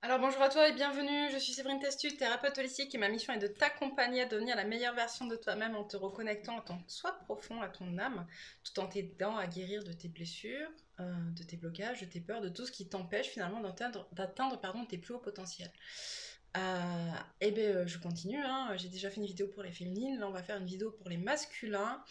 Alors bonjour à toi et bienvenue, je suis Séverine Testu, thérapeute holistique et ma mission est de t'accompagner à devenir la meilleure version de toi-même en te reconnectant à ton soi profond, à ton âme, tout en t'aidant à guérir de tes blessures, de tes blocages, de tes peurs, de tout ce qui t'empêche finalement d'atteindre tes plus hauts potentiels. Je continue, hein. J'ai déjà fait une vidéo pour les féminines, là on va faire une vidéo pour les masculins.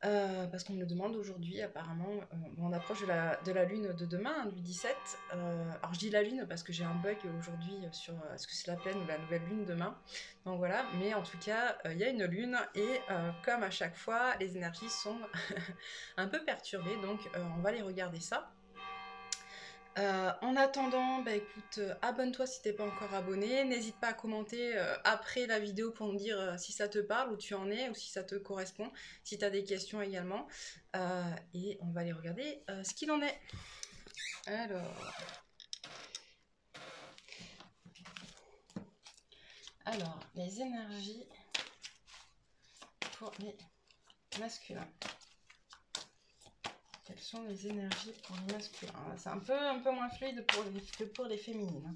Parce qu'on me le demande aujourd'hui, apparemment, on approche de la lune de demain, hein, du 17. Alors je dis la lune parce que j'ai un bug aujourd'hui sur est-ce que c'est la pleine ou la nouvelle lune demain. Donc voilà, mais en tout cas, il y a une lune et comme à chaque fois, les énergies sont un peu perturbées, donc on va les regarder ça. En attendant, bah écoute, abonne-toi si t'es pas encore abonné. N'hésite pas à commenter après la vidéo pour me dire si ça te parle, où tu en es, ou si ça te correspond, si tu as des questions également. Et on va aller regarder ce qu'il en est. Alors, les énergies pour les masculins. Quelles sont les énergies pour les masculins? C'est un peu moins fluide que pour les féminines.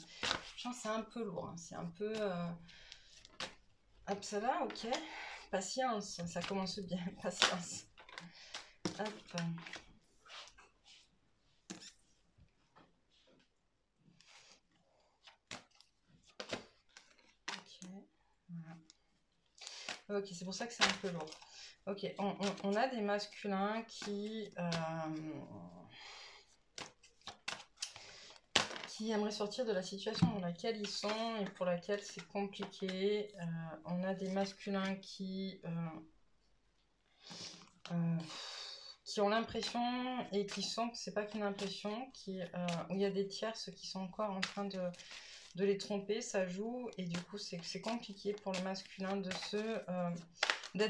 Je pense que c'est un peu lourd, hein. C'est un peu... Hop, ça va, ok. Patience, ça commence bien, patience. Hop. Ok, voilà. Ok, c'est pour ça que c'est un peu lourd. Ok, on a des masculins qui aimeraient sortir de la situation dans laquelle ils sont et pour laquelle c'est compliqué. On a des masculins qui ont l'impression et qui sentent, c'est pas qu'une impression, où il y a des tierces qui sont encore en train de les tromper, ça joue, et du coup c'est compliqué pour le masculin d'être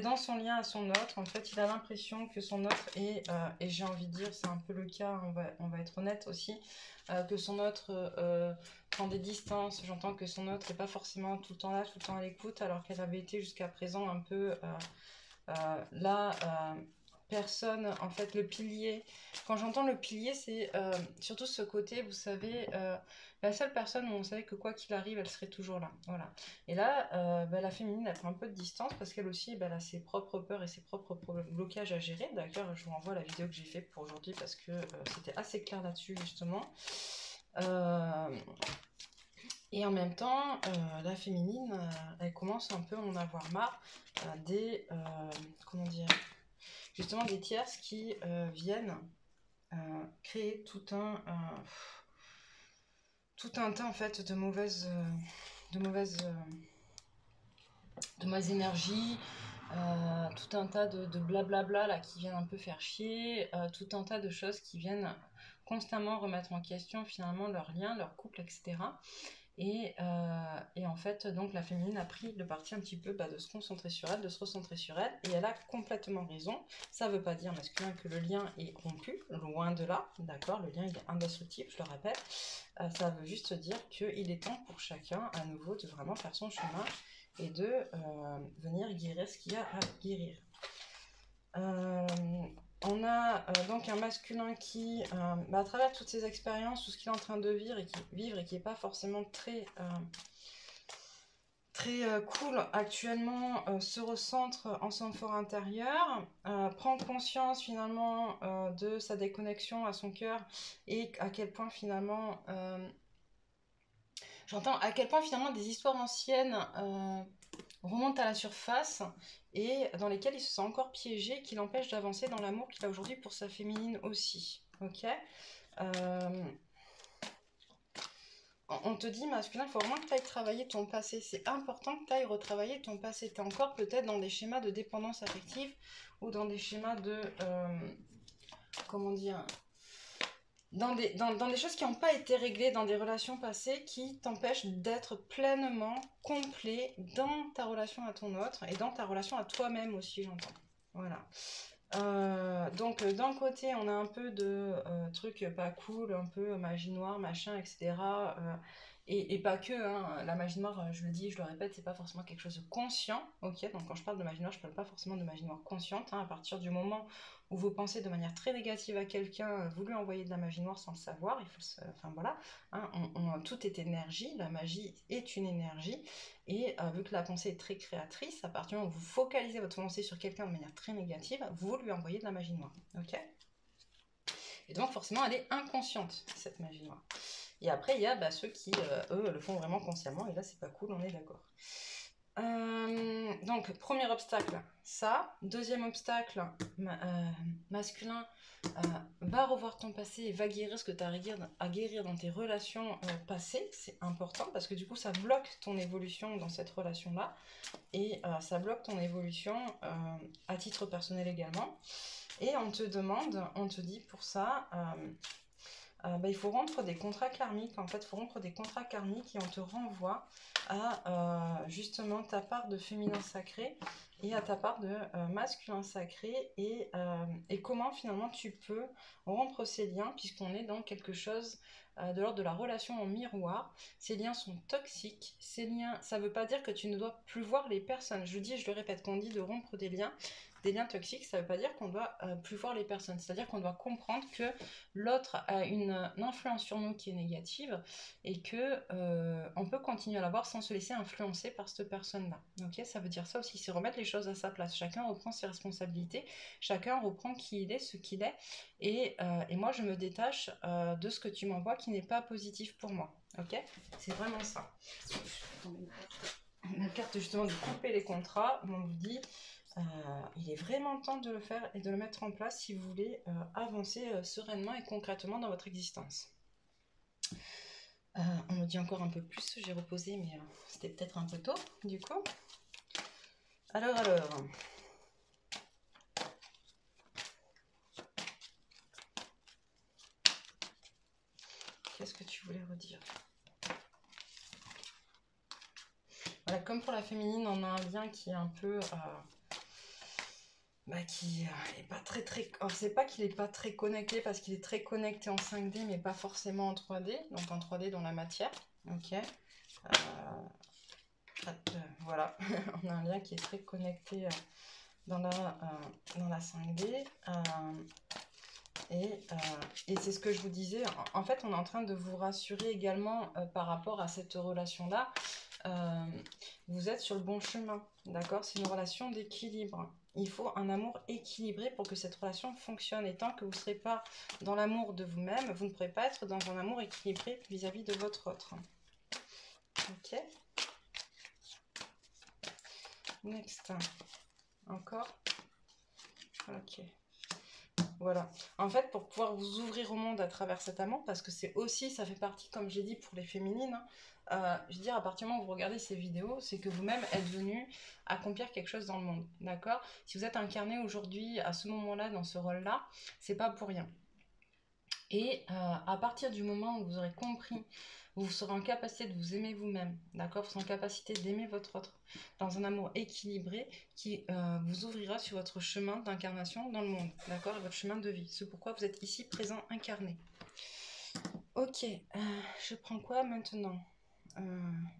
dans son lien à son autre. En fait, il a l'impression que son autre est, et j'ai envie de dire, c'est un peu le cas, on va être honnête aussi, que son autre prend des distances. J'entends que son autre n'est pas forcément tout le temps là, tout le temps à l'écoute, alors qu'elle avait été jusqu'à présent un peu là. Personne, en fait, le pilier. Quand j'entends le pilier, c'est surtout ce côté, vous savez, la seule personne où on savait que quoi qu'il arrive, elle serait toujours là. Voilà. Et là, la féminine, elle prend un peu de distance parce qu'elle aussi, elle a ses propres peurs et ses propres blocages à gérer. D'ailleurs, je vous renvoie à la vidéo que j'ai faite pour aujourd'hui parce que c'était assez clair là-dessus, justement. Et en même temps, la féminine, elle commence un peu à en avoir marre comment dire, justement des tierces qui viennent créer tout un tas en fait de mauvaises énergies, tout un tas de blablabla là qui viennent un peu faire chier, tout un tas de choses qui viennent constamment remettre en question finalement leur lien, leur couple, etc. Et en fait, donc la féminine a pris le parti un petit peu de se concentrer sur elle, de se recentrer sur elle, et elle a complètement raison. Ça ne veut pas dire, masculin, que le lien est rompu, loin de là, d'accord. Le lien il est indestructible, je le rappelle. Ça veut juste dire qu'il est temps pour chacun, à nouveau, de vraiment faire son chemin et de venir guérir ce qu'il y a à guérir. On a donc un masculin qui, à travers toutes ses expériences, tout ce qu'il est en train de vivre et qui n'est pas forcément très cool actuellement, se recentre en son fort intérieur, prend conscience finalement de sa déconnexion à son cœur et à quel point finalement j'entends à quel point finalement des histoires anciennes remonte à la surface et dans lesquels il se sent encore piégé, qui l'empêche d'avancer dans l'amour qu'il a aujourd'hui pour sa féminine aussi. Ok. On te dit, masculin, il faut vraiment que tu ailles travailler ton passé. C'est important que tu ailles retravailler ton passé. Tu es encore peut-être dans des schémas de dépendance affective ou dans des schémas de... comment dire, dans des choses qui n'ont pas été réglées dans des relations passées qui t'empêchent d'être pleinement complet dans ta relation à ton autre et dans ta relation à toi-même aussi, j'entends. Voilà. Donc d'un côté on a un peu de trucs pas cool, un peu magie noire, machin, etc. Et pas que, hein. La magie noire, je le dis, je le répète, c'est pas forcément quelque chose de conscient, ok. Donc quand je parle de magie noire, je parle pas forcément de magie noire consciente, hein. À partir du moment où vous pensez de manière très négative à quelqu'un, vous lui envoyez de la magie noire sans le savoir, il faut enfin voilà, hein, tout est énergie, la magie est une énergie, et vu que la pensée est très créatrice, à partir du moment où vous focalisez votre pensée sur quelqu'un de manière très négative, vous lui envoyez de la magie noire, ok? Et donc forcément elle est inconsciente, cette magie noire. Et après il y a ceux qui, eux, le font vraiment consciemment, et là c'est pas cool, on est d'accord. Donc, premier obstacle, ça. Deuxième obstacle, masculin, va revoir ton passé et va guérir ce que tu as à guérir dans tes relations passées. C'est important parce que du coup, ça bloque ton évolution dans cette relation-là. Et ça bloque ton évolution à titre personnel également. Et on te demande, on te dit pour ça... il faut rompre des contrats karmiques. En fait, il faut rompre des contrats karmiques et on te renvoie à justement ta part de féminin sacré et à ta part de masculin sacré et comment finalement tu peux rompre ces liens puisqu'on est dans quelque chose de l'ordre de la relation en miroir. Ces liens sont toxiques. Ces liens, ça ne veut pas dire que tu ne dois plus voir les personnes. Je le répète, qu'on dit de rompre des liens toxiques, ça ne veut pas dire qu'on doit plus voir les personnes. C'est-à-dire qu'on doit comprendre que l'autre a une influence sur nous qui est négative et que on peut continuer à la voir sans se laisser influencer par cette personne-là. Ok, ça veut dire ça aussi, c'est remettre les choses à sa place. Chacun reprend ses responsabilités, chacun reprend qui il est, ce qu'il est. Et moi, je me détache de ce que tu m'envoies qui n'est pas positif pour moi. Ok, c'est vraiment ça. La carte justement de couper les contrats, on vous dit... il est vraiment temps de le faire et de le mettre en place si vous voulez avancer sereinement et concrètement dans votre existence. On me dit encore un peu plus, j'ai reposé, mais c'était peut-être un peu tôt, du coup. Alors... Qu'est-ce que tu voulais redire? Voilà, comme pour la féminine, on a un lien qui est un peu... qui est pas très... Alors, c'est pas qu'il est pas très connecté, parce qu'il est très connecté en 5D, mais pas forcément en 3D. Donc en 3D dans la matière. Ok. Voilà. On a un lien qui est très connecté dans la 5D. Et c'est ce que je vous disais. En fait, on est en train de vous rassurer également par rapport à cette relation-là. Vous êtes sur le bon chemin, d'accord? C'est une relation d'équilibre. Il faut un amour équilibré pour que cette relation fonctionne. Et tant que vous ne serez pas dans l'amour de vous-même, vous ne pourrez pas être dans un amour équilibré vis-à-vis de votre autre. Ok? Next. Encore? Ok. Voilà. En fait, pour pouvoir vous ouvrir au monde à travers cet amour, parce que c'est aussi, ça fait partie, comme j'ai dit, pour les féminines, je veux dire, à partir du moment où vous regardez ces vidéos, c'est que vous-même êtes venu accomplir quelque chose dans le monde, d'accord? Si vous êtes incarné aujourd'hui, à ce moment-là, dans ce rôle-là, c'est pas pour rien. Et à partir du moment où vous aurez compris, vous serez en capacité de vous aimer vous-même, d'accord? Vous serez en capacité d'aimer votre autre dans un amour équilibré qui vous ouvrira sur votre chemin d'incarnation dans le monde, d'accord? Votre chemin de vie. C'est pourquoi vous êtes ici présent, incarné. Ok, je prends quoi maintenant?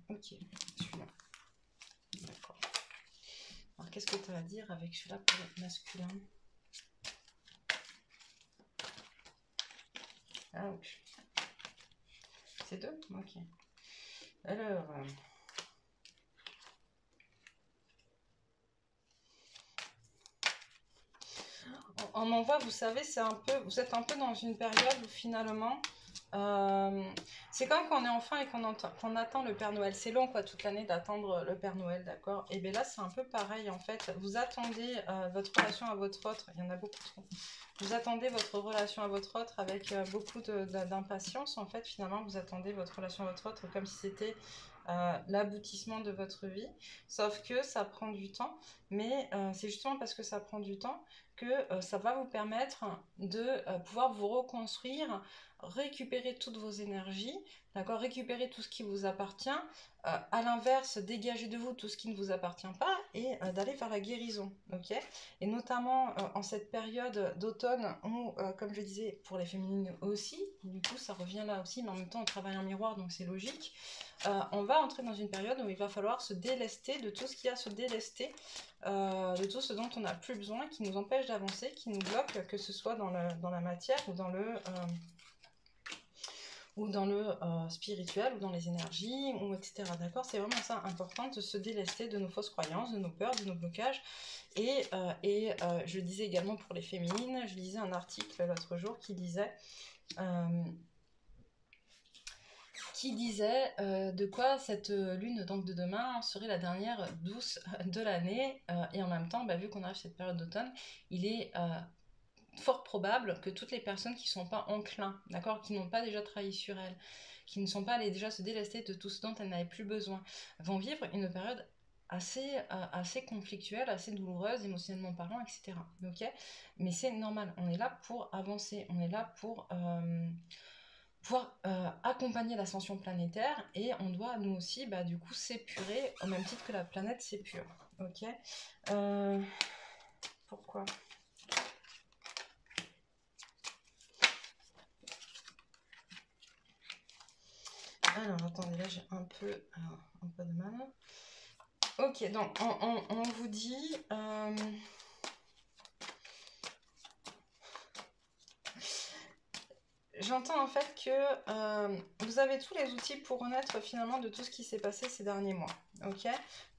Ok, celui-là. D'accord. Alors, qu'est-ce que tu as à dire avec celui-là pour le masculin? Ah, ok. C'est deux? Ok. Alors... on en voit, vous savez, vous êtes un peu dans une période où finalement... c'est comme quand on est enfant et qu'on attend le Père Noël. C'est long, quoi, toute l'année d'attendre le Père Noël, d'accord? Et bien là, c'est un peu pareil, en fait. Vous attendez votre relation à votre autre. Il y en a beaucoup trop. Vous attendez votre relation à votre autre avec beaucoup d'impatience. En fait, finalement, vous attendez votre relation à votre autre comme si c'était l'aboutissement de votre vie. Sauf que ça prend du temps. Mais c'est justement parce que ça prend du temps que ça va vous permettre de pouvoir vous reconstruire, récupérer toutes vos énergies d'accord? Récupérez tout ce qui vous appartient. À l'inverse, dégagez de vous tout ce qui ne vous appartient pas et d'aller vers la guérison, ok? Et notamment en cette période d'automne où, comme je disais, pour les féminines aussi, du coup ça revient là aussi, mais en même temps on travaille en miroir, donc c'est logique. On va entrer dans une période où il va falloir se délester de tout ce qu'il y a à se délester, de tout ce dont on n'a plus besoin, qui nous empêche d'avancer, qui nous bloque, que ce soit dans la matière ou dans le spirituel, ou dans les énergies, ou etc. D'accord? C'est vraiment ça important de se délester de nos fausses croyances, de nos peurs, de nos blocages. Et je le disais également pour les féminines, je lisais un article l'autre jour qui disait de quoi cette lune donc de demain serait la dernière douce de l'année. Et en même temps, vu qu'on arrive à cette période d'automne, il est fort probable que toutes les personnes qui ne sont pas enclins, d'accord, qui n'ont pas déjà travaillé sur elles, qui ne sont pas allées déjà se délester de tout ce dont elles n'avaient plus besoin, vont vivre une période assez conflictuelle, assez douloureuse, émotionnellement parlant, etc. Okay, mais c'est normal, on est là pour avancer, on est là pour pouvoir accompagner l'ascension planétaire, et on doit nous aussi du coup s'épurer au même titre que la planète s'épure. Ok, pourquoi ? Alors, attendez, là j'ai un peu de mal. Ok, donc on vous dit... J'entends en fait que vous avez tous les outils pour renaître finalement de tout ce qui s'est passé ces derniers mois, ok?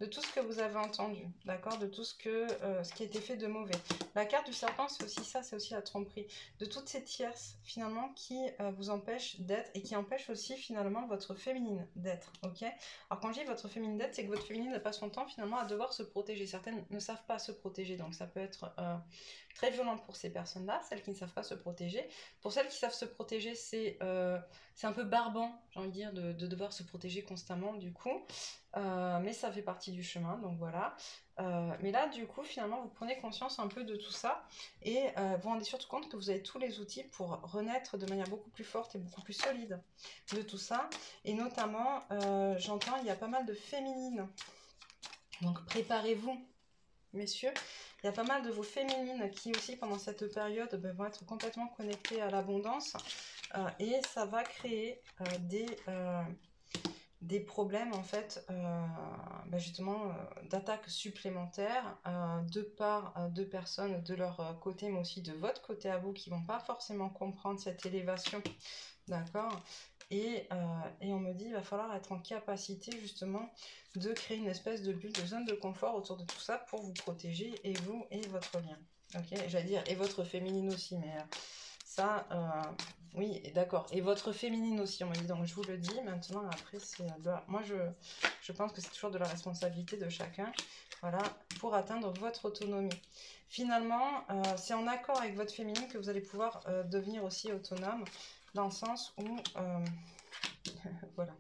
De tout ce que vous avez entendu, d'accord? De tout ce qui a été fait de mauvais. La carte du serpent, c'est aussi ça, c'est aussi la tromperie. De toutes ces tierces finalement qui vous empêchent d'être, et qui empêchent aussi finalement votre féminine d'être, ok? Alors quand je dis votre féminine d'être, c'est que votre féminine ne passe son temps finalement à devoir se protéger. Certaines ne savent pas se protéger, donc ça peut être... très violent pour ces personnes-là, celles qui ne savent pas se protéger. Pour celles qui savent se protéger, c'est un peu barbant, j'ai envie de dire, de devoir se protéger constamment, du coup. Mais ça fait partie du chemin, donc voilà. Mais là, du coup, finalement, vous prenez conscience un peu de tout ça et vous vous rendez surtout compte que vous avez tous les outils pour renaître de manière beaucoup plus forte et beaucoup plus solide de tout ça. Et notamment, j'entends, il y a pas mal de féminines. Donc préparez-vous, messieurs. Il y a pas mal de vos féminines qui aussi pendant cette période vont être complètement connectées à l'abondance et ça va créer des problèmes en fait justement d'attaques supplémentaires de part de personnes de leur côté, mais aussi de votre côté à vous, qui vont pas forcément comprendre cette élévation, d'accord? Et on me dit il va falloir être en capacité justement de créer une espèce de bulle, de zone de confort autour de tout ça pour vous protéger, et vous et votre lien. Ok, j'allais dire et votre féminine aussi, mais ça, oui, d'accord. Et votre féminine aussi, on m'a dit. Donc je vous le dis maintenant. Après, c'est moi je pense que c'est toujours de la responsabilité de chacun, voilà, pour atteindre votre autonomie. Finalement, c'est en accord avec votre féminine que vous allez pouvoir devenir aussi autonome, dans le sens où voilà,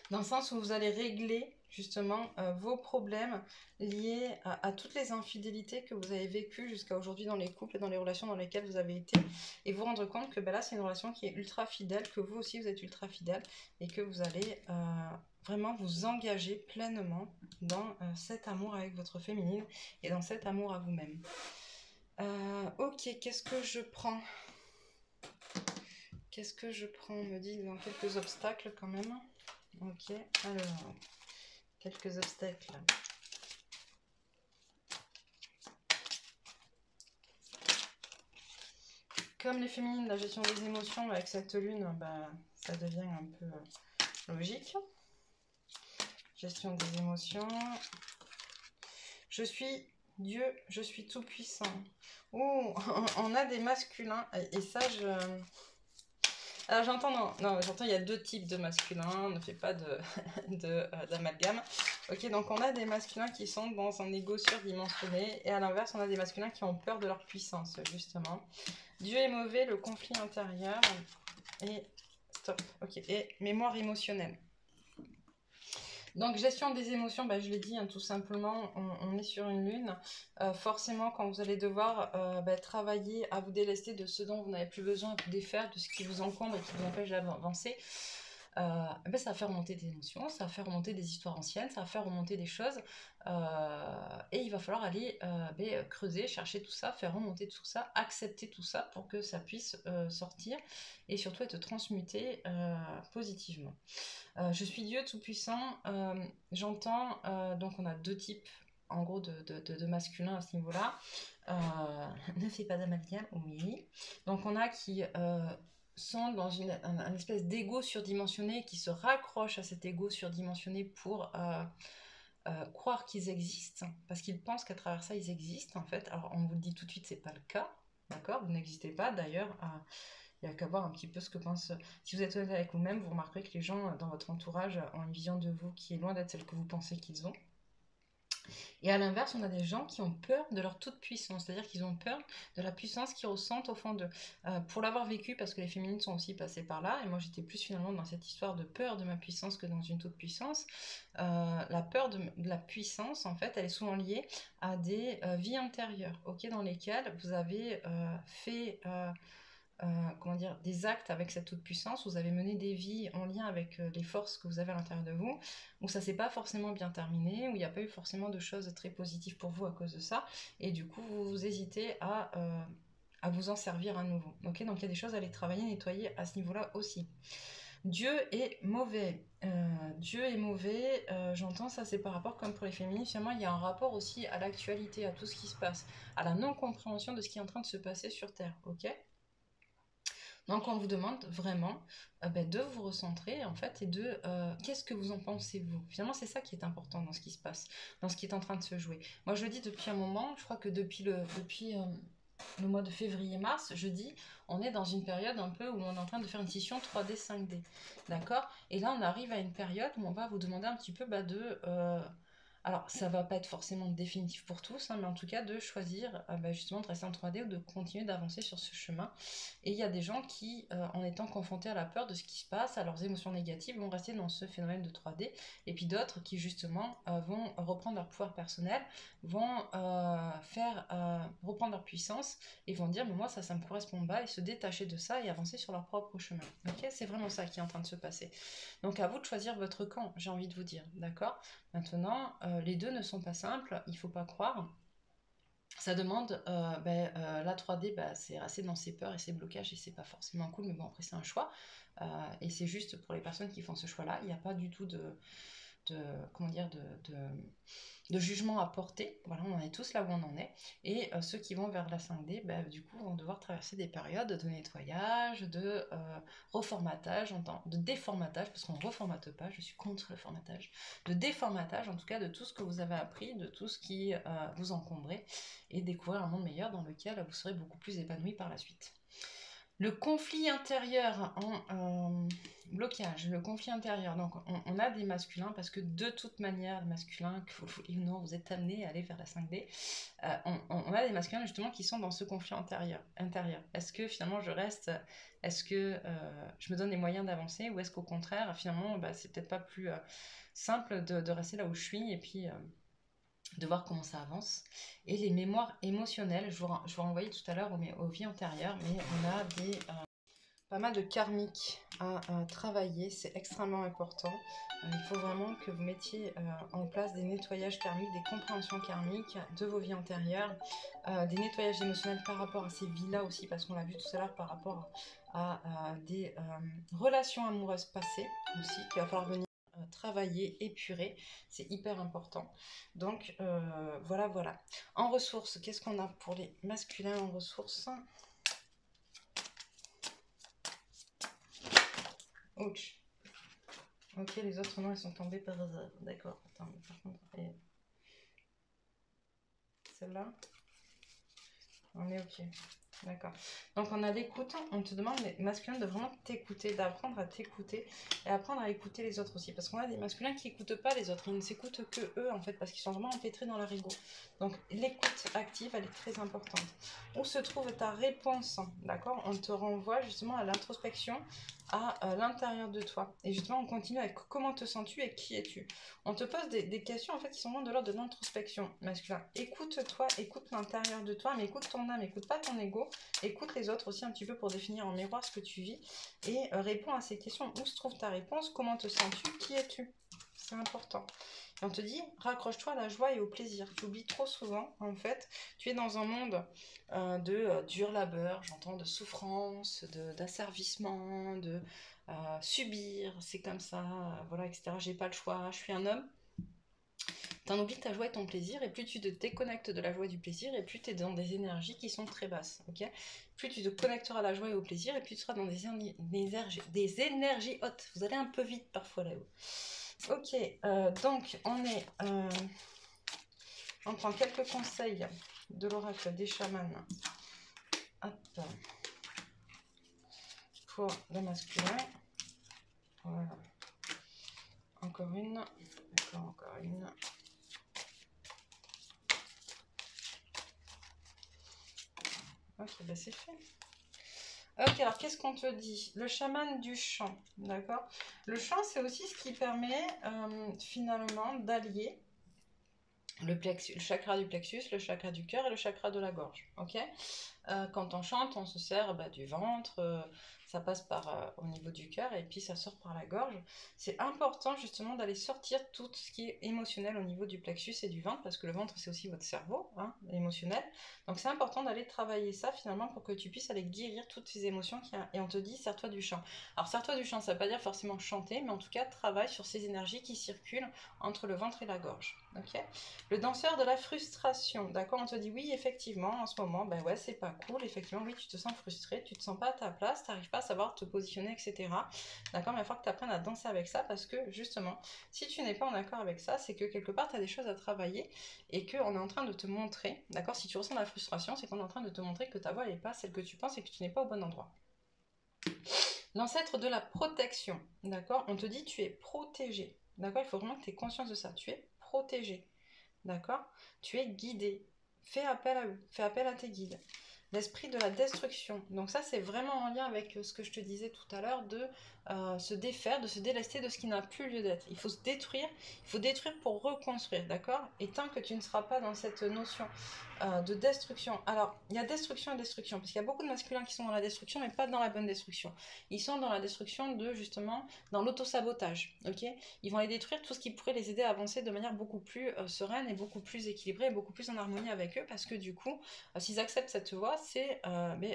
dans le sens où vous allez régler justement vos problèmes liés à toutes les infidélités que vous avez vécues jusqu'à aujourd'hui dans les couples et dans les relations dans lesquelles vous avez été, et vous rendre compte que là c'est une relation qui est ultra fidèle, que vous aussi vous êtes ultra fidèle, et que vous allez vraiment vous engager pleinement dans cet amour avec votre féminine et dans cet amour à vous-même. Ok, qu'est-ce que je prends? Qu'est-ce que je prends? On me dit dans quelques obstacles quand même. Ok, alors, quelques obstacles. Comme les féminines, la gestion des émotions avec cette lune, ça devient un peu logique. Gestion des émotions. Je suis Dieu, je suis tout puissant. Oh, on a des masculins, et ça Alors j'entends, non, j'entends il y a deux types de masculins, ne fais pas d'amalgame. Ok, donc on a des masculins qui sont dans un ego surdimensionné, et à l'inverse on a des masculins qui ont peur de leur puissance, justement. Dieu est mauvais, le conflit intérieur, et stop, ok, et mémoire émotionnelle. Donc, gestion des émotions, bah, je l'ai dit, hein, tout simplement, on est sur une lune. Forcément, quand vous allez devoir bah, travailler à vous délester de ce dont vous n'avez plus besoin, à vous défaire de ce qui vous encombre et qui vous empêche d'avancer, bah, ça va faire remonter des émotions, ça va faire remonter des histoires anciennes, ça va faire remonter des choses. Et il va falloir aller bah, creuser, chercher tout ça, faire remonter tout ça, accepter tout ça pour que ça puisse sortir et surtout être transmuté positivement. Je suis Dieu Tout-Puissant, j'entends, donc on a deux types en gros de masculin à ce niveau-là. Ne fais pas d'amalgame, oui. Donc on a qui sont dans un espèce d'ego surdimensionné, qui se raccrochent à cet ego surdimensionné pour croire qu'ils existent, parce qu'ils pensent qu'à travers ça ils existent en fait. Alors on vous le dit tout de suite, c'est pas le cas, d'accord, vous n'existez pas d'ailleurs. Il n'y a qu'à voir un petit peu ce que pensent. Si vous êtes honnête avec vous-même, vous remarquerez que les gens dans votre entourage ont une vision de vous qui est loin d'être celle que vous pensez qu'ils ont. Et à l'inverse, on a des gens qui ont peur de leur toute puissance, c'est-à-dire qu'ils ont peur de la puissance qu'ils ressentent au fond d'eux. Pour l'avoir vécu, parce que les féminines sont aussi passées par là, et moi j'étais plus finalement dans cette histoire de peur de ma puissance que dans une toute puissance. La peur de la puissance, en fait, elle est souvent liée à des vies antérieures, ok, dans lesquelles vous avez fait comment dire, des actes avec cette toute puissance, vous avez mené des vies en lien avec les forces que vous avez à l'intérieur de vous, où ça s'est pas forcément bien terminé, où il n'y a pas eu forcément de choses très positives pour vous à cause de ça, et du coup vous hésitez à vous en servir à nouveau. Okay, donc il y a des choses à aller travailler, nettoyer à ce niveau-là aussi. Dieu est mauvais. Dieu est mauvais, j'entends ça, c'est par rapport, comme pour les féminines, finalement il y a un rapport aussi à l'actualité, à tout ce qui se passe, à la non-compréhension de ce qui est en train de se passer sur Terre, ok ? Donc on vous demande vraiment de vous recentrer en fait et de qu'est-ce que vous en pensez vous. Finalement c'est ça qui est important dans ce qui se passe, dans ce qui est en train de se jouer. Moi je le dis depuis un moment, je crois que depuis le mois de février-mars, je dis, on est dans une période un peu où on est en train de faire une session 3D, 5D. D'accord? Et là on arrive à une période où on va vous demander un petit peu alors, ça va pas être forcément définitif pour tous, hein, mais en tout cas de choisir justement de rester en 3D ou de continuer d'avancer sur ce chemin. Et il y a des gens qui, en étant confrontés à la peur de ce qui se passe, à leurs émotions négatives, vont rester dans ce phénomène de 3D. Et puis d'autres qui, justement, vont reprendre leur pouvoir personnel, vont reprendre leur puissance et vont dire, mais moi, ça me correspond pas, et se détacher de ça et avancer sur leur propre chemin. Ok, c'est vraiment ça qui est en train de se passer. Donc à vous de choisir votre camp, j'ai envie de vous dire, d'accord? Maintenant, les deux ne sont pas simples, il ne faut pas croire. Ça demande, la 3D, c'est rester dans ses peurs et ses blocages et c'est pas forcément cool, mais bon, après c'est un choix. Et c'est juste pour les personnes qui font ce choix-là, il n'y a pas du tout comment dire, de jugement à porter. Voilà, on en est tous là où on en est. Et ceux qui vont vers la 5D, du coup, vont devoir traverser des périodes de nettoyage, de reformatage, de déformatage, parce qu'on ne reformate pas, je suis contre le formatage, de déformatage, en tout cas, de tout ce que vous avez appris, de tout ce qui vous encombrait, et découvrir un monde meilleur dans lequel vous serez beaucoup plus épanoui par la suite. Le conflit intérieur en blocage, le conflit intérieur, donc on a des masculins, parce que de toute manière, les masculins, que vous le vouliez ou non, vous êtes amenés à aller vers la 5D, on a des masculins justement qui sont dans ce conflit intérieur. Est-ce que finalement je reste, est-ce que je me donne les moyens d'avancer, ou est-ce qu'au contraire, finalement, c'est peut-être pas plus simple de rester là où je suis, et puis de voir comment ça avance. Et les mémoires émotionnelles, je vous renvoyais tout à l'heure aux vies antérieures, mais on a pas mal de karmiques à travailler, c'est extrêmement important. Il faut vraiment que vous mettiez en place des nettoyages karmiques, des compréhensions karmiques de vos vies antérieures, des nettoyages émotionnels par rapport à ces vies-là aussi, parce qu'on l'a vu tout à l'heure, par rapport à des relations amoureuses passées aussi, qu'il va falloir venir travailler, épurer, c'est hyper important. Donc voilà. En ressources, qu'est-ce qu'on a pour les masculins en ressources? Ouch. Ok, les autres noms ils sont tombés par hasard. D'accord. Attends, mais par contre, celle-là, on est ok. D'accord. Donc on a l'écoute, on te demande, les masculins, de vraiment t'écouter, d'apprendre à t'écouter et apprendre à écouter les autres aussi. Parce qu'on a des masculins qui n'écoutent pas les autres, ils ne s'écoutent que eux en fait, parce qu'ils sont vraiment empêtrés dans leur ego. Donc l'écoute active, elle est très importante. Où se trouve ta réponse? D'accord. On te renvoie justement à l'introspection, à l'intérieur de toi. Et justement, on continue avec comment te sens-tu et qui es-tu? On te pose des questions en fait qui sont moins de l'ordre de l'introspection masculin. Écoute-toi, écoute l'intérieur de toi, mais écoute ton âme, écoute pas ton ego, écoute les autres aussi un petit peu pour définir en miroir ce que tu vis et réponds à ces questions. Où se trouve ta réponse? Comment te sens-tu? Qui es-tu? C'est important. Et on te dit, raccroche-toi à la joie et au plaisir. Tu oublies trop souvent, en fait. Tu es dans un monde de dur labeur, j'entends, de souffrance, d'asservissement, de subir, c'est comme ça, voilà, etc. J'ai pas le choix, je suis un homme. T'en oublies ta joie et ton plaisir, et plus tu te déconnectes de la joie et du plaisir, et plus tu es dans des énergies qui sont très basses, ok? Plus tu te connecteras à la joie et au plaisir, et plus tu seras dans des énergies hautes. Vous allez un peu vite parfois là-haut. Ok, donc on prend quelques conseils de l'oracle des chamans. Hop. Pour le masculin. Voilà. Encore une. Encore une. Ok, bah c'est fait. Ok, alors qu'est-ce qu'on te dit? Le chaman du chant, d'accord? Le chant, c'est aussi ce qui permet finalement d'allier le chakra du plexus, le chakra du cœur et le chakra de la gorge, ok? Quand on chante, on se sert du ventre, ça passe par au niveau du cœur et puis ça sort par la gorge. C'est important justement d'aller sortir tout ce qui est émotionnel au niveau du plexus et du ventre, parce que le ventre c'est aussi votre cerveau, hein, émotionnel. Donc c'est important d'aller travailler ça finalement pour que tu puisses aller guérir toutes ces émotions et on te dit sers-toi du chant. Alors sers-toi du chant, ça ne veut pas dire forcément chanter, mais en tout cas travaille sur ces énergies qui circulent entre le ventre et la gorge, ok? Le danseur de la frustration, d'accord? On te dit oui, effectivement, en ce moment, ben ouais, c'est pas cool, effectivement, oui, tu te sens frustré, tu te sens pas à ta place, tu n'arrives pas à savoir te positionner, etc. D'accord? Mais il va falloir que tu apprennes à danser avec ça, parce que justement, si tu n'es pas en accord avec ça, c'est que quelque part, tu as des choses à travailler et qu'on est en train de te montrer, d'accord? Si tu ressens de la frustration, c'est qu'on est en train de te montrer que ta voix n'est pas celle que tu penses et que tu n'es pas au bon endroit. L'ancêtre de la protection, d'accord? On te dit tu es protégé, d'accord? Il faut vraiment que tu aies conscience de ça, tu es protégé. D'accord? Tu es guidé. Fais appel à eux. Fais appel à tes guides. L'esprit de la destruction. Donc ça, c'est vraiment en lien avec ce que je te disais tout à l'heure de se défaire, de se délester de ce qui n'a plus lieu d'être. Il faut se détruire. Il faut détruire pour reconstruire, d'accord? Et tant que tu ne seras pas dans cette notion de destruction. Alors, il y a destruction et destruction, parce qu'il y a beaucoup de masculins qui sont dans la destruction, mais pas dans la bonne destruction. Ils sont dans la destruction de, justement, dans l'auto-sabotage, ok? Ils vont aller détruire tout ce qui pourrait les aider à avancer de manière beaucoup plus sereine et beaucoup plus équilibrée et beaucoup plus en harmonie avec eux, parce que du coup, s'ils acceptent cette voie, c'est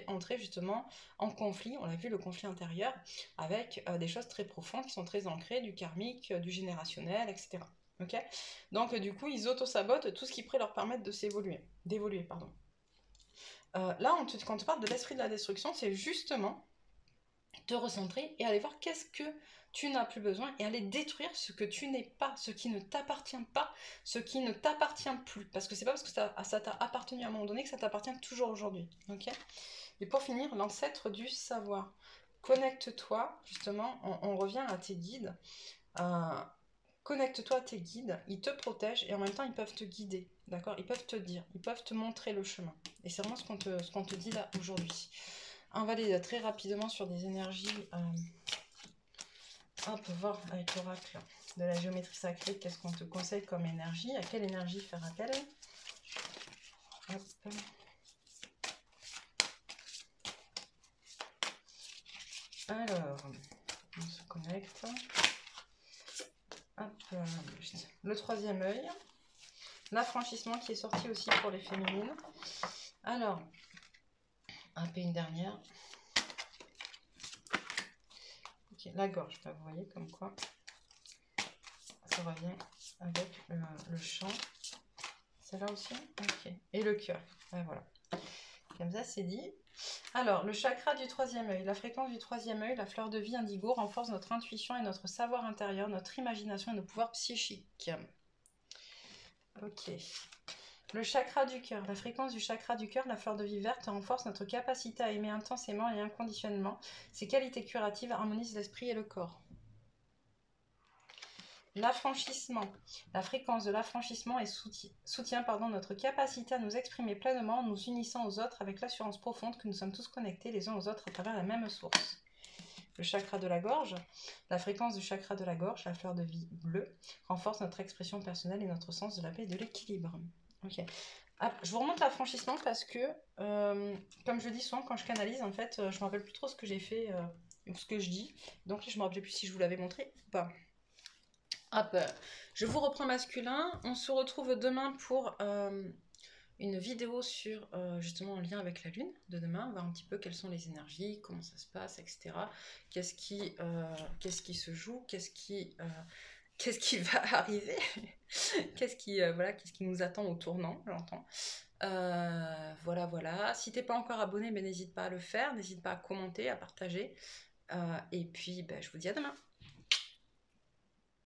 entrer justement en conflit, on l'a vu, le conflit intérieur, avec des choses très profondes qui sont très ancrées, du karmique, du générationnel, etc. Okay, donc du coup, ils auto-sabotent tout ce qui pourrait leur permettre de d'évoluer. Là, quand on te parle de l'esprit de la destruction, c'est justement te recentrer et aller voir qu'est-ce que tu n'as plus besoin et aller détruire ce que tu n'es pas, ce qui ne t'appartient pas, ce qui ne t'appartient plus. Parce que c'est pas parce que ça t'a appartenu à un moment donné que ça t'appartient toujours aujourd'hui. Okay, et pour finir, l'ancêtre du savoir. Connecte-toi, justement, on revient à tes guides. Connecte-toi à tes guides, ils te protègent et en même temps ils peuvent te guider, d'accord? Ils peuvent te dire, ils peuvent te montrer le chemin. Et c'est vraiment ce qu'on te dit là aujourd'hui. On va aller très rapidement sur des énergies. On peut voir avec l'oracle de la géométrie sacrée qu'est-ce qu'on te conseille comme énergie, à quelle énergie faire appel. Hop. Alors, on se connecte. Hop, le troisième œil. L'affranchissement qui est sorti aussi pour les féminines. Alors, un peu une dernière. Okay, la gorge, là, vous voyez comme quoi ça revient avec le chant. C'est là aussi? Ok. Et le cœur. Ouais, voilà. Comme ça, c'est dit. Alors, le chakra du troisième œil, la fréquence du troisième œil, la fleur de vie indigo renforce notre intuition et notre savoir intérieur, notre imagination et nos pouvoirs psychiques. Ok. Le chakra du cœur. La fréquence du chakra du cœur, la fleur de vie verte, renforce notre capacité à aimer intensément et inconditionnellement. Ses qualités curatives harmonisent l'esprit et le corps. L'affranchissement. La fréquence de l'affranchissement soutient notre capacité à nous exprimer pleinement en nous unissant aux autres avec l'assurance profonde que nous sommes tous connectés les uns aux autres à travers la même source. Le chakra de la gorge. La fréquence du chakra de la gorge, la fleur de vie bleue, renforce notre expression personnelle et notre sens de la paix et de l'équilibre. Ok. Ah, je vous remonte l'affranchissement parce que, comme je le dis souvent quand je canalise, en fait, je ne me rappelle plus trop ce que j'ai fait ou ce que je dis. Donc, je ne me rappelais plus si je vous l'avais montré ou pas. Hop, je vous reprends masculin. On se retrouve demain pour une vidéo sur justement en lien avec la lune de demain, voir un petit peu quelles sont les énergies, comment ça se passe, etc. Qu'est-ce qui se joue, qu'est-ce qui va arriver, qu'est-ce qui nous attend au tournant, j'entends. Voilà. Si t'es pas encore abonné, n'hésite pas à le faire, n'hésite pas à commenter, à partager. Et puis, je vous dis à demain.